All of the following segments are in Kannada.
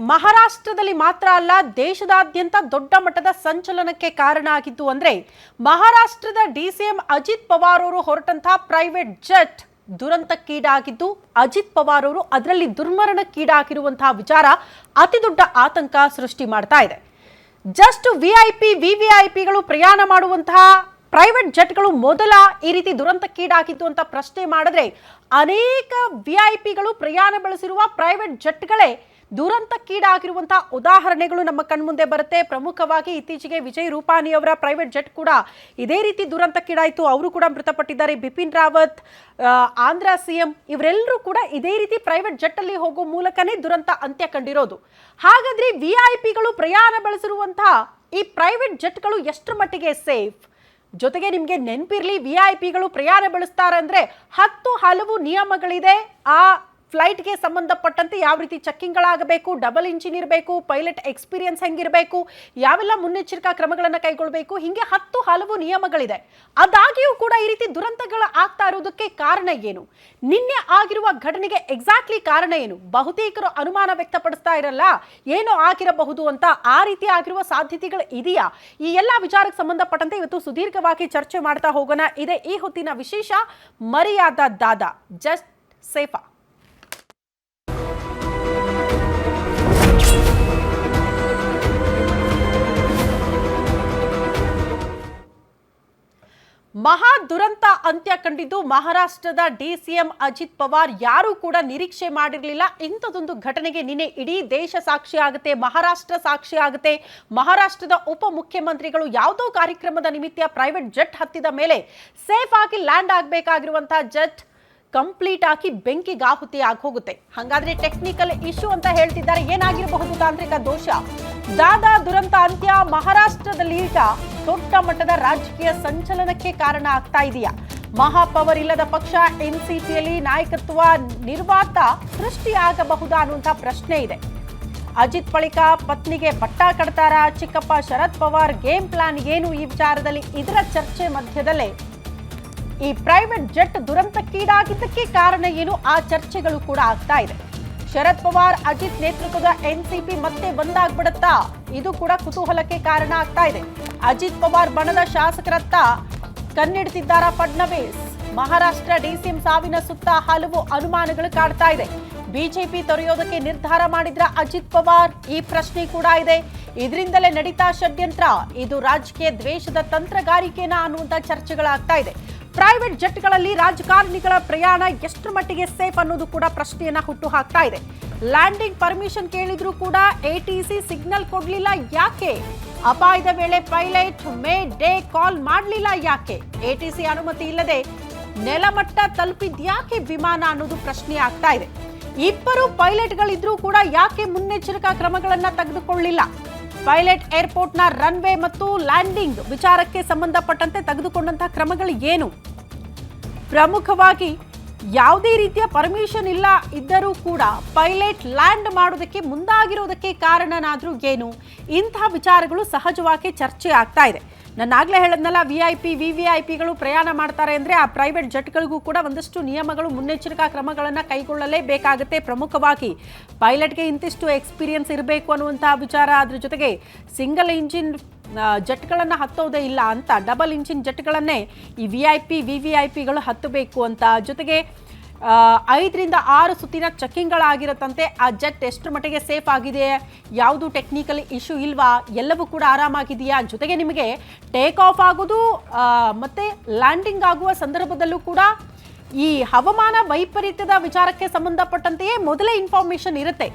ಮಹಾರಾಷ್ಟ್ರದಲ್ಲಿ ಮಾತ್ರ ಅಲ್ಲ, ದೇಶದಾದ್ಯಂತ ದೊಡ್ಡ ಮಟ್ಟದ ಸಂಚಲನಕ್ಕೆ ಕಾರಣ ಆಗಿದ್ದು ಅಂದ್ರೆ ಮಹಾರಾಷ್ಟ್ರದ ಡಿಸಿಎಂ ಅಜಿತ್ ಪವಾರ್ ಅವರು ಹೊರಟಂತಹ ಪ್ರೈವೇಟ್ ಜೆಟ್ ದುರಂತಕ್ಕೀಡಾಗಿದ್ದು, ಅಜಿತ್ ಪವಾರ್ ಅವರು ಅದರಲ್ಲಿ ದುರ್ಮರಣಕ್ಕೀಡಾಗಿರುವಂತಹ ವಿಚಾರ ಅತಿ ದೊಡ್ಡ ಆತಂಕ ಸೃಷ್ಟಿ ಮಾಡ್ತಾ ಇದೆ. ಜಸ್ಟ್ ವಿವಿಐಪಿಗಳು ಪ್ರಯಾಣ ಮಾಡುವಂತಹ ಪ್ರೈವೇಟ್ ಜೆಟ್ಗಳು ಮೊದಲ ಈ ರೀತಿ ದುರಂತಕ್ಕೀಡಾಗಿದ್ದು ಅಂತ ಪ್ರಶ್ನೆ ಮಾಡಿದ್ರೆ, ಅನೇಕ ವಿಐಪಿಗಳು ಪ್ರಯಾಣ ಬೆಳೆಸಿರುವ ಪ್ರೈವೇಟ್ ಜೆಟ್ಗಳೇ ದುರಂತಕ್ಕೀಡಾಗಿರುವಂತಹ ಉದಾಹರಣೆಗಳು ನಮ್ಮ ಕಣ್ಮುಂದೆ ಬರುತ್ತೆ. ಪ್ರಮುಖವಾಗಿ ಇತ್ತೀಚೆಗೆ ವಿಜಯ್ ರೂಪಾನಿ ಅವರ ಪ್ರೈವೇಟ್ ಜೆಟ್ ಕೂಡ ಇದೇ ರೀತಿ ದುರಂತಕ್ಕೀಡಾಯಿತು. ಅವರು ಕೂಡ ಮೃತಪಟ್ಟಿದ್ದಾರೆ. ಬಿಪಿನ್ ರಾವತ್, ಆಂಧ್ರ ಸಿಎಂ ಇವರೆಲ್ಲರೂ ಕೂಡ ಇದೇ ರೀತಿ ಪ್ರೈವೇಟ್ ಜೆಟ್ ಅಲ್ಲಿ ಹೋಗೋ ಮೂಲಕನೇ ದುರಂತ ಅಂತ್ಯ ಕಂಡಿರೋದು. ಹಾಗಾದ್ರೆ ವಿಐಪಿಗಳು ಪ್ರಯಾಣ ಬೆಳೆಸಿರುವಂತಹ ಈ ಪ್ರೈವೇಟ್ ಜೆಟ್ಗಳು ಎಷ್ಟರ ಮಟ್ಟಿಗೆ ಸೇಫ್? ಜೊತೆಗೆ ನಿಮಗೆ ನೆನಪಿರ್ಲಿ, ವಿಐಪಿಗಳು ಪ್ರಯಾಣ ಬೆಳೆಸ್ತಾರೆ ಅಂದ್ರೆ 10 ಹಲವು ನಿಯಮಗಳಿದೆ. ಆ ಫ್ಲೈಟ್ಗೆ ಸಂಬಂಧಪಟ್ಟಂತೆ ಯಾವ ರೀತಿ ಚೆಕ್ಕಿಂಗ್ಗಳಾಗಬೇಕು, ಡಬಲ್ ಇಂಜಿನ್ ಇರಬೇಕು, ಪೈಲಟ್ ಎಕ್ಸ್ಪೀರಿಯನ್ಸ್ ಹೆಂಗಿರಬೇಕು, ಯಾವೆಲ್ಲ ಮುನ್ನೆಚ್ಚರಿಕಾ ಕ್ರಮಗಳನ್ನು ಕೈಗೊಳ್ಳಬೇಕು, ಹೀಗೆ 10 ಹಲವು ನಿಯಮಗಳಿದೆ. ಅದಾಗಿಯೂ ಕೂಡ ಈ ರೀತಿ ದುರಂತಗಳು ಆಗ್ತಾ ಇರೋದಕ್ಕೆ ಕಾರಣ ಏನು? ನಿನ್ನೆ ಆಗಿರುವ ಘಟನೆಗೆ ಎಕ್ಸಾಕ್ಟ್ಲಿ ಕಾರಣ ಏನು? ಬಹುತೇಕರು ಅನುಮಾನ ವ್ಯಕ್ತಪಡಿಸ್ತಾ ಇರಲ್ಲ ಏನೋ ಆಗಿರಬಹುದು ಅಂತ. ಆ ರೀತಿ ಆಗಿರುವ ಸಾಧ್ಯತೆಗಳು ಇದೆಯಾ? ಈ ಎಲ್ಲ ವಿಚಾರಕ್ಕೆ ಸಂಬಂಧಪಟ್ಟಂತೆ ಇವತ್ತು ಸುದೀರ್ಘವಾಗಿ ಚರ್ಚೆ ಮಾಡ್ತಾ ಹೋಗೋಣ. ಇದೆ ಈ ಹೊತ್ತಿನ ವಿಶೇಷ ಮರ್ಯಾದ ದಾದಾ ಜಸ್ಟ್ ಸೇಫಾ. ಮಹಾ ದುರಂತ ಅಂತ್ಯ ಕಂಡಿದ್ದು ಮಹಾರಾಷ್ಟ್ರದ ಡಿಸಿಎಂ ಅಜಿತ್ ಪವಾರ್. ಯಾರೂ ಕೂಡ ನಿರೀಕ್ಷೆ ಮಾಡಿರಲಿಲ್ಲ ಇಂಥದೊಂದು ಘಟನೆಗೆ. ನಿನ್ನೆ ಇಡೀ ದೇಶ ಸಾಕ್ಷಿ ಆಗುತ್ತೆ, ಮಹಾರಾಷ್ಟ್ರ ಸಾಕ್ಷಿ ಆಗುತ್ತೆ. ಮಹಾರಾಷ್ಟ್ರದ ಉಪಮುಖ್ಯಮಂತ್ರಿಗಳು ಯಾವುದೋ ಕಾರ್ಯಕ್ರಮದ ನಿಮಿತ್ತ ಪ್ರೈವೇಟ್ ಜೆಟ್ ಹತ್ತಿದ ಮೇಲೆ ಸೇಫ್ ಆಗಿ ಲ್ಯಾಂಡ್ ಆಗಬೇಕಾಗಿರುವಂತಹ ಜೆಟ್ ಕಂಪ್ಲೀಟ್ ಆಗಿ ಬೆಂಕಿಗಾಹುತಿ ಆಗಿ ಹೋಗುತ್ತೆ. ಹಾಗಾದ್ರೆ ಟೆಕ್ನಿಕಲ್ ಇಶ್ಯೂ ಅಂತ ಹೇಳ್ತಿದ್ದಾರೆ. ಏನಾಗಿರಬಹುದು? ತಾಂತ್ರಿಕ ದೋಷ. ದಾದಾ ದುರಂತ ಅಂತ್ಯ ಮಹಾರಾಷ್ಟ್ರದಲ್ಲಿ ಈಗ ದೊಡ್ಡ ಮಟ್ಟದ ರಾಜಕೀಯ ಸಂಚಲನಕ್ಕೆ ಕಾರಣ ಆಗ್ತಾ ಇದೆಯಾ? ಮಹಾಪವರ್ ಇಲ್ಲದ ಪಕ್ಷ ಎನ್ಸಿಪಿಯಲ್ಲಿ ನಾಯಕತ್ವ ನಿರ್ವಾತ ಸೃಷ್ಟಿಯಾಗಬಹುದಾ ಅನ್ನುವಂಥ ಪ್ರಶ್ನೆ ಇದೆ. ಅಜಿತ್ ಬಳಿಕ ಪತ್ನಿಗೆ ಪಟ್ಟ ಕಡ್ತಾರ? ಚಿಕ್ಕಪ್ಪ ಶರದ್ ಪವಾರ್ ಗೇಮ್ ಪ್ಲಾನ್ ಏನು ಈ ವಿಚಾರದಲ್ಲಿ? ಇದರ ಚರ್ಚೆ ಮಧ್ಯದಲ್ಲೇ ಈ ಪ್ರೈವೇಟ್ ಜೆಟ್ ದುರಂತಕ್ಕೀಡಾಗಿದ್ದಕ್ಕೆ ಕಾರಣ ಏನು? ಆ ಚರ್ಚೆಗಳು ಕೂಡ ಆಗ್ತಾ ಇದೆ. ಶರದ್ ಪವಾರ್ ಅಜಿತ್ ನೇತೃತ್ವದ ಎನ್ಸಿಪಿ ಮತ್ತೆ ಬಂದಾಗ್ಬಿಡುತ್ತಾ? ಇದು ಕೂಡ ಕುತೂಹಲಕ್ಕೆ ಕಾರಣ ಆಗ್ತಾ ಇದೆ. ಅಜಿತ್ ಪವಾರ್ ಬಣದ ಶಾಸಕರತ್ತ ಕಣ್ಣಿಡ್ತಿದ್ದಾರ ಫಡ್ನವೀಸ್? ಮಹಾರಾಷ್ಟ್ರ ಡಿಸಿಎಂ ಸಾವಿನ ಸುತ್ತ ಹಲವು ಅನುಮಾನಗಳು ಕಾಡ್ತಾ ಇದೆ. ಬಿಜೆಪಿ ತೊರೆಯೋದಕ್ಕೆ ನಿರ್ಧಾರ ಮಾಡಿದ್ರ ಅಜಿತ್ ಪವಾರ್? ಈ ಪ್ರಶ್ನೆ ಕೂಡ ಇದೆ. ಇದರಿಂದಲೇ ನಡೀತಾ ಷಡ್ಯಂತ್ರ? ಇದು ರಾಜಕೀಯ ದ್ವೇಷದ ತಂತ್ರಗಾರಿಕೆನಾ ಅನ್ನುವಂಥ ಚರ್ಚೆಗಳಾಗ್ತಾ ಇದೆ. ಪ್ರೈವೇಟ್ ಜೆಟ್ಗಳಲ್ಲಿ ರಾಜಕಾರಣಿಗಳ ಪ್ರಯಾಣ ಎಷ್ಟರ ಮಟ್ಟಿಗೆ ಸೇಫ್ ಅನ್ನೋದು ಕೂಡ ಪ್ರಶ್ನೆಯನ್ನ ಹುಟ್ಟು ಹಾಕ್ತಾ ಇದೆ. ಲ್ಯಾಂಡಿಂಗ್ ಪರ್ಮಿಷನ್ ಕೇಳಿದ್ರು ಕೂಡ ಎಟಿಸಿ ಸಿಗ್ನಲ್ ಕೊಡ್ಲಿಲ್ಲ ಯಾಕೆ? ಅಪಾಯದ ವೇಳೆ ಪೈಲಟ್ ಮೇ ಡೇ ಕಾಲ್ ಮಾಡಲಿಲ್ಲ ಯಾಕೆ? ಎಟಿಸಿ ಅನುಮತಿ ಇಲ್ಲದೆ ನೆಲಮಟ್ಟ ತಲುಪಿದ್ಯಾಕೆ ವಿಮಾನ ಅನ್ನೋದು ಪ್ರಶ್ನೆ ಆಗ್ತಾ ಇದೆ. ಇಬ್ಬರು ಪೈಲಟ್ಗಳಿದ್ರೂ ಕೂಡ ಯಾಕೆ ಮುನ್ನೆಚ್ಚರಿಕಾ ಕ್ರಮಗಳನ್ನ ತೆಗೆದುಕೊಳ್ಳಿಲ್ಲ? ಪೈಲಟ್ ಏರ್ಪೋರ್ಟ್ನ ರನ್ವೇ ಮತ್ತು ಲ್ಯಾಂಡಿಂಗ್ ವಿಚಾರಕ್ಕೆ ಸಂಬಂಧಪಟ್ಟಂತೆ ತೆಗೆದುಕೊಂಡಂತಹ ಕ್ರಮಗಳು ಏನು? ಪ್ರಮುಖವಾಗಿ ಯಾವುದೇ ರೀತಿಯ ಪರ್ಮಿಷನ್ ಇಲ್ಲ ಇದ್ದರೂ ಕೂಡ ಪೈಲಟ್ ಲ್ಯಾಂಡ್ ಮಾಡೋದಕ್ಕೆ ಮುಂದಾಗಿರೋದಕ್ಕೆ ಕಾರಣನಾದ್ರೂ ಏನು? ಇಂತಹ ವಿಚಾರಗಳು ಸಹಜವಾಗಿ ಚರ್ಚೆ ಆಗ್ತಾ ಇದೆ. ನಾನಾಗಲೇ ಹೇಳದ್ನಲ್ಲ, ವಿವಿಐಪಿಗಳು ಪ್ರಯಾಣ ಮಾಡ್ತಾರೆ ಅಂದರೆ ಆ ಪ್ರೈವೇಟ್ ಜೆಟ್ಗಳಿಗೂ ಕೂಡ ಒಂದಷ್ಟು ನಿಯಮಗಳು, ಮುನ್ನೆಚ್ಚರಿಕಾ ಕ್ರಮಗಳನ್ನು ಕೈಗೊಳ್ಳಲೇಬೇಕಾಗುತ್ತೆ. ಪ್ರಮುಖವಾಗಿ ಪೈಲಟ್ಗೆ ಇಂತಿಷ್ಟು ಎಕ್ಸ್ಪೀರಿಯನ್ಸ್ ಇರಬೇಕು ಅನ್ನುವಂತಹ ವಿಚಾರ. ಅದ್ರ ಜೊತೆಗೆ ಸಿಂಗಲ್ ಇಂಜಿನ್ ಜೆಟ್ಗಳನ್ನು ಹತ್ತೋದೇ ಇಲ್ಲ ಅಂತ, ಡಬಲ್ ಇಂಜಿನ್ ಜೆಟ್ಗಳನ್ನೇ ಈ ವಿವಿಐಪಿಗಳು ಹತ್ತಬೇಕು ಅಂತ. ಜೊತೆಗೆ 5 ರಿಂದ 6 ಸುತ್ತಿನ ಚೆಕ್ಕಿಂಗ್ಗಳಾಗಿರುತ್ತಂತೆ. ಆ ಜೆಟ್ ಎಷ್ಟರ ಮಟ್ಟಿಗೆ ಸೇಫ್ ಆಗಿದೆ, ಯಾವುದು ಟೆಕ್ನಿಕಲ್ ಇಶ್ಯೂ ಇಲ್ವಾ, ಎಲ್ಲವೂ ಕೂಡ ಆರಾಮಾಗಿದೆಯಾ? ಜೊತೆಗೆ ನಿಮಗೆ ಟೇಕ್ ಆಫ್ ಆಗೋದು ಮತ್ತೆ ಲ್ಯಾಂಡಿಂಗ್ ಆಗುವ ಸಂದರ್ಭದಲ್ಲೂ ಕೂಡ ಈ ಹವಾಮಾನ ವೈಪರೀತ್ಯದ ವಿಚಾರಕ್ಕೆ ಸಂಬಂಧಪಟ್ಟಂತೆಯೇ ಮೊದಲೇ ಇನ್ಫಾರ್ಮೇಶನ್ ಇರುತ್ತೆ.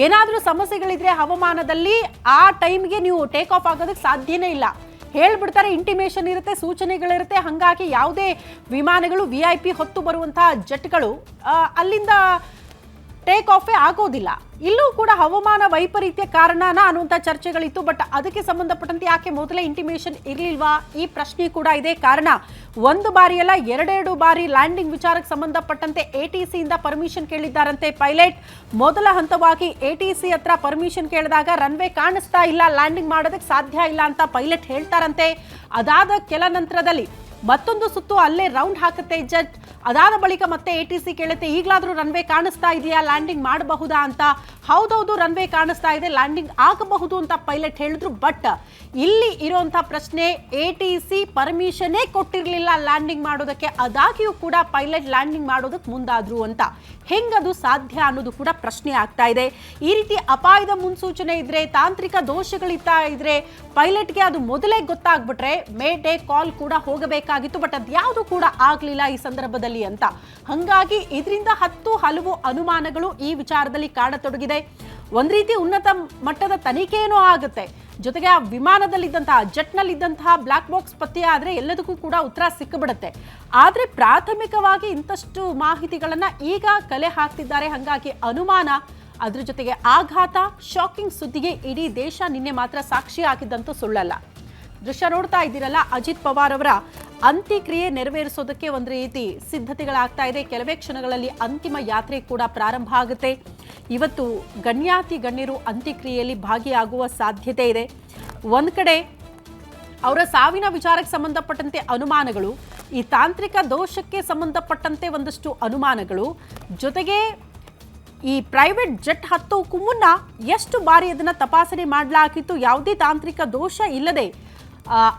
ಏನಾದರೂ ಸಮಸ್ಯೆಗಳಿದ್ರೆ ಹವಾಮಾನದಲ್ಲಿ ಆ ಟೈಮ್ಗೆ ನೀವು ಟೇಕ್ ಆಫ್ ಆಗೋದಕ್ಕೆ ಸಾಧ್ಯನೇ ಇಲ್ಲ, ಹೇಳ್ಬಿಡ್ತಾರೆ. ಇಂಟಿಮೇಷನ್ ಇರುತ್ತೆ, ಸೂಚನೆಗಳಿರುತ್ತೆ. ಹಾಗಾಗಿ ಯಾವುದೇ ವಿಮಾನಗಳು ವಿಐಪಿ ಹೊತ್ತು ಬರುವಂತಹ ಜೆಟ್ಗಳು ಅಲ್ಲಿಂದ ಟೇಕ್ ಆಫೇ ಆಗೋದಿಲ್ಲ. ಇಲ್ಲೂ ಕೂಡ ಹವಾಮಾನ ವೈಪರೀತ್ಯ ಕಾರಣನ ಅನ್ನುವಂಥ ಚರ್ಚೆಗಳಿತ್ತು. ಬಟ್ ಅದಕ್ಕೆ ಸಂಬಂಧಪಟ್ಟಂತೆ ಯಾಕೆ ಮೊದಲೇ ಇಂಟಿಮೇಷನ್ ಇರಲಿಲ್ವಾ? ಈ ಪ್ರಶ್ನೆ ಕೂಡ ಇದೆ. ಕಾರಣ ಒಂದು ಬಾರಿಯಲ್ಲ, 2 ಬಾರಿ ಲ್ಯಾಂಡಿಂಗ್ ವಿಚಾರಕ್ಕೆ ಸಂಬಂಧಪಟ್ಟಂತೆ ಎಟಿಸಿಯಿಂದ ಪರ್ಮಿಷನ್ ಕೇಳಿದ್ದಾರಂತೆ ಪೈಲಟ್. ಮೊದಲ ಹಂತವಾಗಿ ಎಟಿಸಿ ಹತ್ರ ಪರ್ಮಿಷನ್ ಕೇಳಿದಾಗ ರನ್ವೇ ಕಾಣಿಸ್ತಾ ಇಲ್ಲ, ಲ್ಯಾಂಡಿಂಗ್ ಮಾಡೋದಕ್ಕೆ ಸಾಧ್ಯ ಇಲ್ಲ ಅಂತ ಪೈಲಟ್ ಹೇಳ್ತಾರಂತೆ. ಅದಾದ ಕೆಲ ನಂತರದಲ್ಲಿ ಮತ್ತೊಂದು ಸುತ್ತು ಅಲ್ಲೇ ರೌಂಡ್ ಹಾಕುತ್ತೆ ಜೆಟ್. ಅದಾದ ಬಳಿಕ ಮತ್ತೆ ಎಟಿಸಿ ಕೇಳುತ್ತೆ, ಈಗಲಾದರೂ ರನ್ವೇ ಕಾಣಿಸ್ತಾ ಇದೆಯಾ, ಲ್ಯಾಂಡಿಂಗ್ ಮಾಡಬಹುದಾ ಅಂತ. ಹೌದೌದು ರನ್ವೇ ಕಾಣಿಸ್ತಾ ಇದೆ, ಲ್ಯಾಂಡಿಂಗ್ ಆಗಬಹುದು ಅಂತ ಪೈಲಟ್ ಹೇಳಿದ್ರು. ಬಟ್ ಇಲ್ಲಿ ಇರುವಂತಹ ಪ್ರಶ್ನೆ, ATC ಪರ್ಮಿಷನ್ನೇ ಕೊಟ್ಟಿರಲಿಲ್ಲ ಲ್ಯಾಂಡಿಂಗ್ ಮಾಡೋದಕ್ಕೆ, ಅದಾಗಿಯೂ ಕೂಡ ಪೈಲಟ್ ಲ್ಯಾಂಡಿಂಗ್ ಮಾಡೋದಕ್ಕೆ ಮುಂದಾದ್ರು ಅಂತ. ಹೆಂಗದು ಸಾಧ್ಯ ಅನ್ನೋದು ಕೂಡ ಪ್ರಶ್ನೆ ಆಗ್ತಾ ಇದೆ. ಈ ರೀತಿ ಅಪಾಯದ ಮುನ್ಸೂಚನೆ ಇದ್ರೆ, ತಾಂತ್ರಿಕ ದೋಷಗಳಿರ್ತಾ ಇದ್ರೆ ಪೈಲಟ್ಗೆ ಅದು ಮೊದಲೇ ಗೊತ್ತಾಗ್ಬಿಟ್ರೆ ಮೇ ಡೇ ಕಾಲ್ ಕೂಡ ಹೋಗಬೇಕಾಗಿತ್ತು. ಬಟ್ ಅದ್ಯಾವುದು ಕೂಡ ಆಗ್ಲಿಲ್ಲ ಈ ಸಂದರ್ಭದಲ್ಲಿ ಅಂತ. ಹಂಗಾಗಿ ಇದರಿಂದ ಹಲವು ಅನುಮಾನಗಳು ಈ ವಿಚಾರದಲ್ಲಿ ಕಾಡತೊಡಗಿದೆ. ಒಂದ್ ರೀತಿ ಉನ್ನತ ಮಟ್ಟದ ತನಿಖೆಯೇನೋ ಆಗುತ್ತೆ, ಜೊತೆಗೆ ಆ ವಿಮಾನದಲ್ಲಿದ್ದಂತಹ ಜೆಟ್ನಲ್ಲಿದ್ದಂತಹ ಬ್ಲಾಕ್ ಬಾಕ್ಸ್ ಪತ್ತೆ ಆದ್ರೆ ಎಲ್ಲದಕ್ಕೂ ಕೂಡ ಉತ್ತರ ಸಿಕ್ಕಿಬಿಡುತ್ತೆ. ಆದ್ರೆ ಪ್ರಾಥಮಿಕವಾಗಿ ಇಂತಷ್ಟು ಮಾಹಿತಿಗಳನ್ನ ಈಗ ಕಲೆ ಹಾಕ್ತಿದ್ದಾರೆ. ಹಂಗಾಗಿ ಅನುಮಾನ, ಅದ್ರ ಜೊತೆಗೆ ಆಘಾತ, ಶಾಕಿಂಗ್ ಸುದ್ದಿಗೆ ಇಡೀ ದೇಶ ನಿನ್ನೆ ಮಾತ್ರ ಸಾಕ್ಷಿ ಹಾಕಿದ್ದಂತೂ ಸುಳ್ಳಲ್ಲ. ದೃಶ್ಯ ನೋಡ್ತಾ ಇದ್ದೀರಲ್ಲ, ಅಜಿತ್ ಪವಾರ್ ಅವರ ಅಂತ್ಯಕ್ರಿಯೆ ನೆರವೇರಿಸೋದಕ್ಕೆ ಒಂದು ರೀತಿ ಸಿದ್ಧತೆಗಳಾಗ್ತಾ ಇದೆ. ಕೆಲವೇ ಕ್ಷಣಗಳಲ್ಲಿ ಅಂತಿಮ ಯಾತ್ರೆ ಕೂಡ ಪ್ರಾರಂಭ ಆಗುತ್ತೆ. ಇವತ್ತು ಗಣ್ಯಾತಿ ಗಣ್ಯರು ಅಂತ್ಯಕ್ರಿಯೆಯಲ್ಲಿ ಭಾಗಿಯಾಗುವ ಸಾಧ್ಯತೆ ಇದೆ. ಒಂದ್ ಕಡೆ ಅವರ ಸಾವಿನ ವಿಚಾರಕ್ಕೆ ಸಂಬಂಧಪಟ್ಟಂತೆ ಅನುಮಾನಗಳು, ಈ ತಾಂತ್ರಿಕ ದೋಷಕ್ಕೆ ಸಂಬಂಧಪಟ್ಟಂತೆ ಒಂದಷ್ಟು ಅನುಮಾನಗಳು, ಜೊತೆಗೆ ಈ ಪ್ರೈವೇಟ್ ಜೆಟ್ ಹತ್ತೋಕ್ಕೂ ಮುನ್ನ ಎಷ್ಟು ಬಾರಿ ಅದನ್ನ ತಪಾಸಣೆ ಮಾಡಲಾಗಿತ್ತು, ಯಾವುದೇ ತಾಂತ್ರಿಕ ದೋಷ ಇಲ್ಲದೆ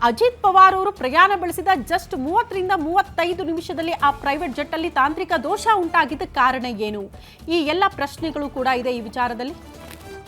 ಅಜಿತ್ ಪವಾರ್ ಅವರು ಪ್ರಯಾಣ ಬೆಳೆಸಿದ ಜಸ್ಟ್ 30 ರಿಂದ 35 ನಿಮಿಷದಲ್ಲಿ ಆ ಪ್ರೈವೇಟ್ ಜೆಟ್ ಅಲ್ಲಿ ತಾಂತ್ರಿಕ ದೋಷ ಉಂಟಾಗಿದ್ದ ಕಾರಣ ಏನು? ಈ ಎಲ್ಲ ಪ್ರಶ್ನೆಗಳು ಕೂಡ ಇದೆ ಈ ವಿಚಾರದಲ್ಲಿ.